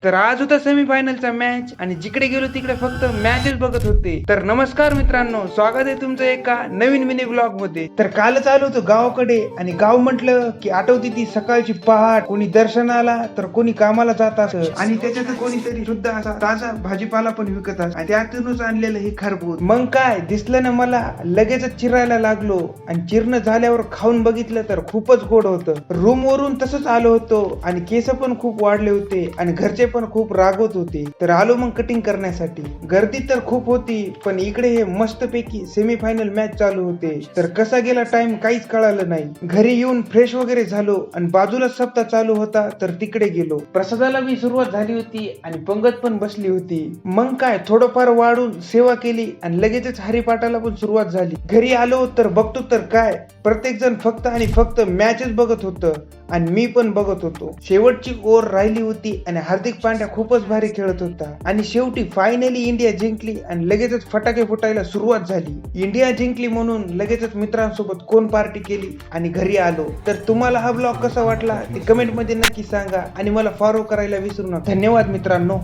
तर आज होता सेमीफायनलचा मॅच आणि जिकडे गेलो तिकडे फक्त मॅचच बघत होते. तर नमस्कार मित्रांनो, स्वागत आहे तुमचं एका नवीन मिनी ब्लॉग मध्ये. तर कालच आलो होतो गावाकडे आणि गाव म्हटलं की आठवती ती सकाळची पहाट, कोणी दर्शनाला तर कोणी कामाला जात असत आणि त्याच्यात कोणीतरी सुद्धा असा ताजा भाजीपाला पण विकत असत आणि त्यातूनच आणलेलं हे खरबूज. मग काय दिसलं ना, मला लगेचच चिरायला लागलो आणि चिरणं झाल्यावर खाऊन बघितलं तर खूपच गोड होतं. रूम वरून तसंच आलो होतो आणि केस पण खूप वाढले होते आणि घरचे पण खूप रागवत होते. तर आलो मग कटिंग करण्यासाठी. गर्दी तर खूप होती, पण इकडे हे मस्तपैकी सेमीफायनल मॅच चालू होते. तर कसा गेला टाइम काहीच कळालं नाही. घरी येऊन फ्रेश वगैरे झालो आणि बाजूला सप्ताह चालू होता तर तिकडे गेलो. प्रसादाला बी सुरुवात झाली होती आणि पंगत पण बसली होती. मग काय थोडंफार वाढून सेवा केली आणि लगेचच हरिपाठाला पण सुरुवात झाली. घरी आलो तर बघतो तर काय, प्रत्येक जण फक्त आणि फक्त मॅचच बघत होतं आणि मी पण बघत होतो. शेवटची ओव्हर राहिली होती आणि हार्दिक पांड्या खूपच भारी खेळत होता आणि शेवटी फायनली इंडिया जिंकली आणि लगेचच फटाके फुटायला सुरुवात झाली. इंडिया जिंकली म्हणून लगेचच मित्रांसोबत कोण पार्टी केली आणि घरी आलो. तर तुम्हाला हा ब्लॉग कसा वाटला ते कमेंट मध्ये नक्की सांगा आणि मला फॉलो करायला विसरू नका. धन्यवाद मित्रांनो.